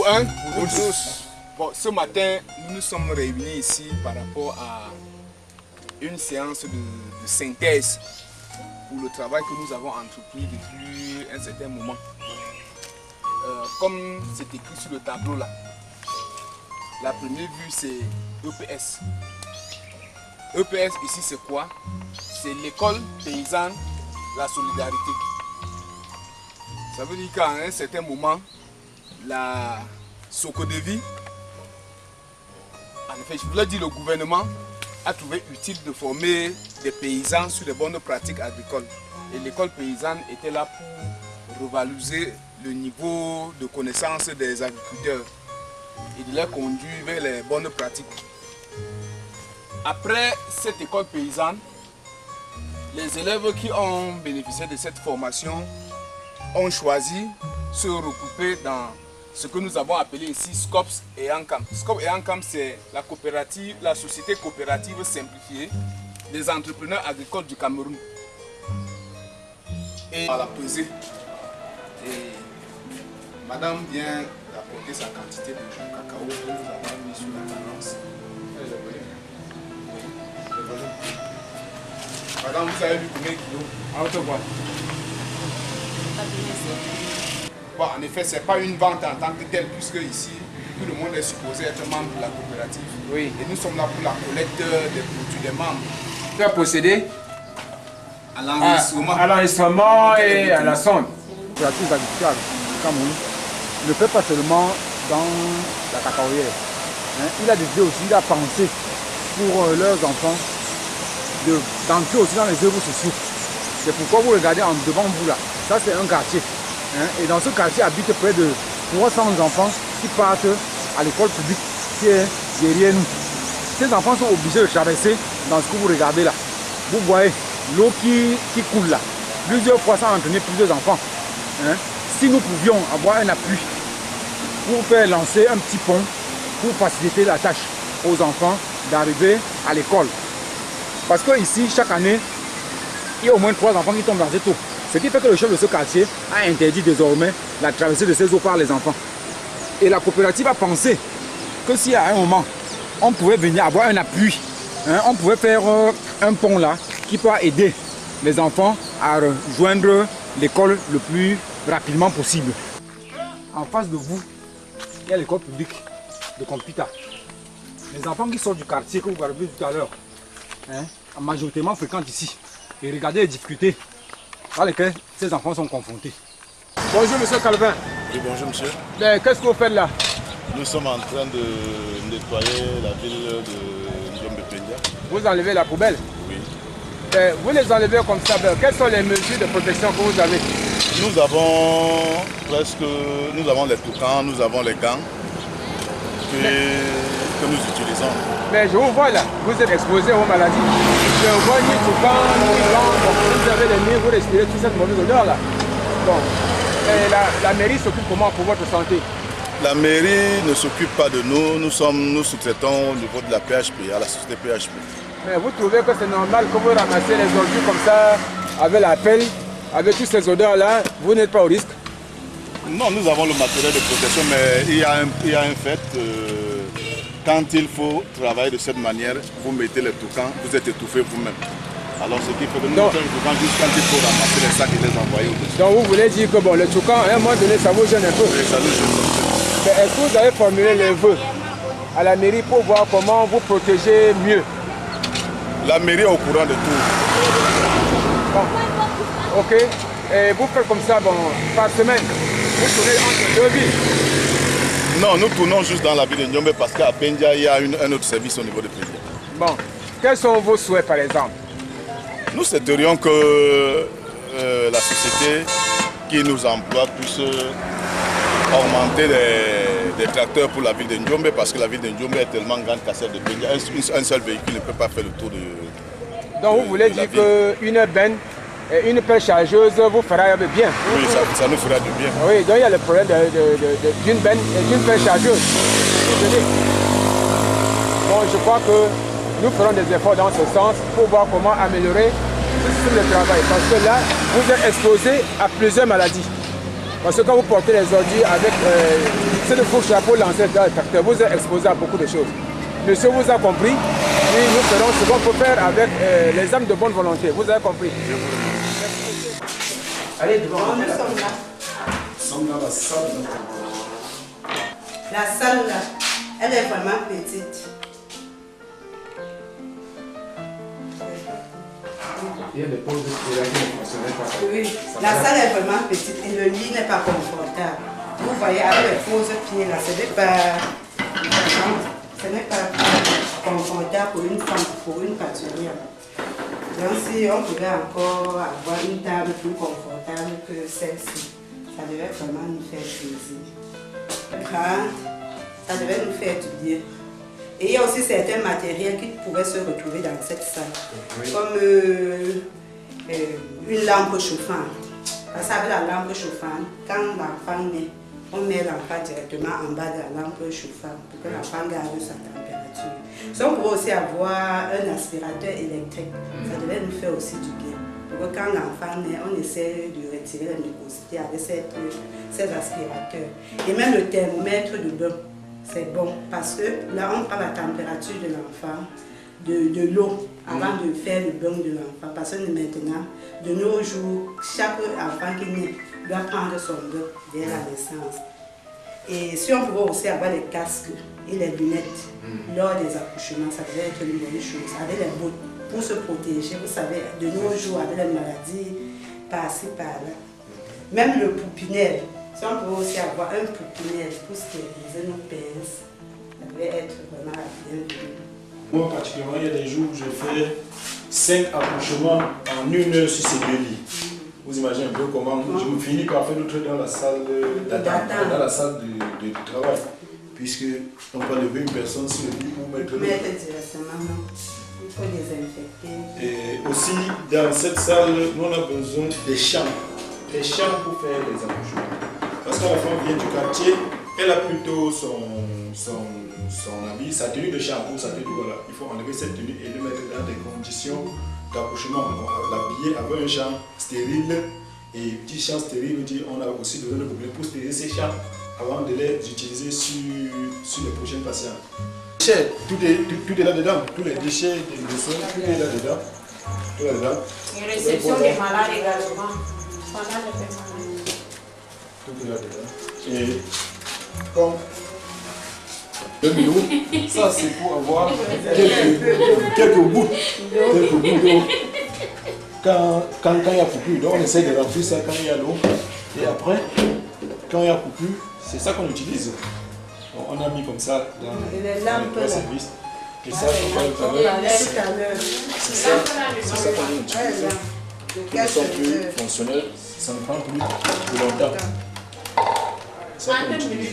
Pour un, pour tous. Bon, ce matin, nous nous sommes réunis ici par rapport à une séance de synthèse pour le travail que nous avons entrepris depuis un certain moment. Comme c'est écrit sur le tableau là, la première vue c'est EPS. EPS ici c'est quoi? C'est l'école paysanne, la solidarité. Ça veut dire qu'à un certain moment, la Socodevi, en effet, je voulais dire le gouvernement a trouvé utile de former des paysans sur les bonnes pratiques agricoles. Et l'école paysanne était là pour revaloriser le niveau de connaissance des agriculteurs et de les conduire vers les bonnes pratiques. Après cette école paysanne, les élèves qui ont bénéficié de cette formation ont choisi de se regrouper dans ce que nous avons appelé ici SCOPS et ANCAM. SCOPS et ANCAM, c'est la coopérative, la société coopérative simplifiée des entrepreneurs agricoles du Cameroun. Et à la pesée. Et madame vient d'apporter sa quantité de cacao que nous avons mis sur la balance. Madame, vous avez vu combien de kilos? À votre voix. Bon, en effet, ce n'est pas une vente en tant que telle, puisque ici, tout le monde est supposé être membre de la coopérative. Oui. Et nous sommes là pour la collecte des produits des membres. Tu as procédé à l'enregistrement et à la sonde. La coopérative agricole du Cameroun ne fait pas seulement dans la cacaoyère. Il a décidé aussi, il a pensé pour leurs enfants d'entrer aussi dans les œuvres sociaux. C'est pourquoi vous regardez en devant vous là. Ça, c'est un quartier. Et dans ce quartier habitent près de 300 enfants qui partent à l'école publique qui est derrière nous. Ces enfants sont obligés de traverser dans ce que vous regardez là. Vous voyez l'eau qui coule là. Plusieurs fois ça a entraîné plusieurs enfants. Si nous pouvions avoir un appui pour faire lancer un petit pont pour faciliter la tâche aux enfants d'arriver à l'école. Parce que ici, chaque année, il y a au moins 3 enfants qui tombent dans cette eau. Ce qui fait que le chef de ce quartier a interdit désormais la traversée de ces eaux par les enfants. Et la coopérative a pensé que si à un moment, on pouvait venir avoir un appui, on pouvait faire un pont là qui peut aider les enfants à rejoindre l'école le plus rapidement possible. En face de vous, il y a l'école publique de Compita. Les enfants qui sortent du quartier que vous avez vu tout à l'heure, majoritairement fréquentent ici. Et regardez les difficultés dans lesquelles ces enfants sont confrontés. Bonjour monsieur Calvin. Oui, bonjour monsieur. Qu'est-ce que vous faites là? Nous sommes en train de nettoyer la ville de Njombe-Pendia. Vous enlevez la poubelle? Oui. Vous les enlevez comme ça. Quelles sont les mesures de protection que vous avez? Nous avons les toucans, nous avons les gants que nous utilisons. Mais je vous vois là, vous êtes exposé aux maladies. Je vois ni toucan, ni gants, vous avez les nez, vous respirez toute cette mauvaise odeur là. Bon. Et la mairie s'occupe comment pour votre santé? La mairie ne s'occupe pas de nous, nous sous-traitons au niveau de la PHP, à la société PHP. Mais vous trouvez que c'est normal que vous ramassez les ordures comme ça, avec la pelle, avec toutes ces odeurs là, vous n'êtes pas au risque? Non, nous avons le matériel de protection, mais il y a un fait, quand il faut travailler de cette manière, vous mettez les toucans, vous êtes étouffé vous-même. Alors ce qui fait que nous mettons les toucans juste quand il faut ramasser les sacs et les envoyer au-dessus. Donc vous voulez dire que bon, le toucan, à un moment donné, ça vous gêne un peu? Oui, ça nous gêne. Mais est-ce que vous avez formulé les vœux à la mairie pour voir comment vous protéger mieux? La mairie est au courant de tout. Bon. Ok. Et vous faites comme ça, bon, par semaine, vous tournez entre deux villes? Non, nous tournons juste dans la ville de Njombe parce qu'à Pendia, il y a un autre service au niveau de Pendia. Bon. Quels sont vos souhaits par exemple? Nous souhaiterions que la société qui nous emploie puisse augmenter les tracteurs pour la ville de Njombe parce que la ville de Njombe est tellement grande qu'à celle de Pendia. Un seul véhicule ne peut pas faire le tour de... Donc vous voulez dire qu'une benne et une pelle chargeuse vous fera bien? Oui, ça nous fera du bien. Oui, donc il y a le problème d'une benne et d'une pelle chargeuse. Bon, je crois que nous ferons des efforts dans ce sens pour voir comment améliorer le travail. Parce que là, vous êtes exposé à plusieurs maladies. Parce que quand vous portez les ordures avec ce faux chapeau lancé dans le tracteur, vous êtes exposé à beaucoup de choses. Monsieur vous a compris et nous ferons ce qu'on peut faire avec les âmes de bonne volonté. Vous avez compris? Allez, devant. Nous sommes là. Nous sommes dans la salle. La salle là, elle est vraiment petite. Il y a des pauses qui ne fonctionnaient pas. Oui, la salle est vraiment petite et le lit n'est pas confortable. Vous voyez, avec les fausses pieds là, ce n'est pas confortable pour une femme, pour une pâturière. Donc si on pouvait encore avoir une table plus confortable que celle-ci, ça devait vraiment nous faire plaisir. Ça devait nous faire du bien. Et il y a aussi certains matériels qui pouvaient se retrouver dans cette salle, comme une lampe chauffante. Parce qu'avec la lampe chauffante, quand l'enfant naît, on met l'enfant directement en bas de la lampe chauffante pour que l'enfant garde sa température. So, on pourrait aussi avoir un aspirateur électrique. Ça devait nous faire aussi du bien. Pour que quand l'enfant naît, on essaie de retirer la mucosité avec ces aspirateurs. Et même le thermomètre de bain. C'est bon parce que là on prend la température de l'enfant, de l'eau avant de faire le bain de l'enfant. Parce que maintenant, de nos jours, chaque enfant qui naît doit prendre son bain dès la naissance. Et si on pouvait aussi avoir les casques et les lunettes lors des accouchements, ça devrait être une bonne chose. Avec les bottes pour se protéger, vous savez, de nos jours avec les maladies par-ci par-là. Même le poupinel. Si on peut aussi avoir un poupinel pour stériliser nos pinces, ça devait être vraiment bienvenu. Moi particulièrement, il y a des jours où je fais 5 accouchements en 1 heure sur ces 2 lits. Vous imaginez un peu comment je me finis par faire d'autres dans la salle d'attente, dans la salle de travail. Puisque on peut lever une personne sur le lit ou mettre l'autre. Mettre directement, non. Il faut désinfecter. Et aussi, dans cette salle, nous on a besoin des chambres. Des chambres pour faire les accouchements. Parce que la femme vient du quartier, elle a plutôt son habit, sa tenue de chambre, sa tenue, voilà. Il faut enlever cette tenue et le mettre dans des conditions d'accouchement. L'habiller avec un champ stérile et petit champ stérile, on a aussi besoin de problème pour stériliser ces champs avant de les utiliser sur les prochains patients. Tout est là-dedans, tous les déchets, les soins, tout est là-dedans. Tout est là-dedans. Et réception des malades également. Pendant le paiement. Tout est là-dedans. Et comme 2 minutes, ça c'est pour avoir quelques bouts d'eau. Quand il y a coupure, donc on essaie de remplir ça quand il y a l'eau. Et après, quand il y a coupure, c'est ça qu'on utilise. Donc, on a mis comme ça dans les 3 services. Et ça, on va tout à l'heure. C'est ça qu'on utilise. Ils sont plus fonctionnels, ça ne prend plus longtemps. Ça qu'on utilise.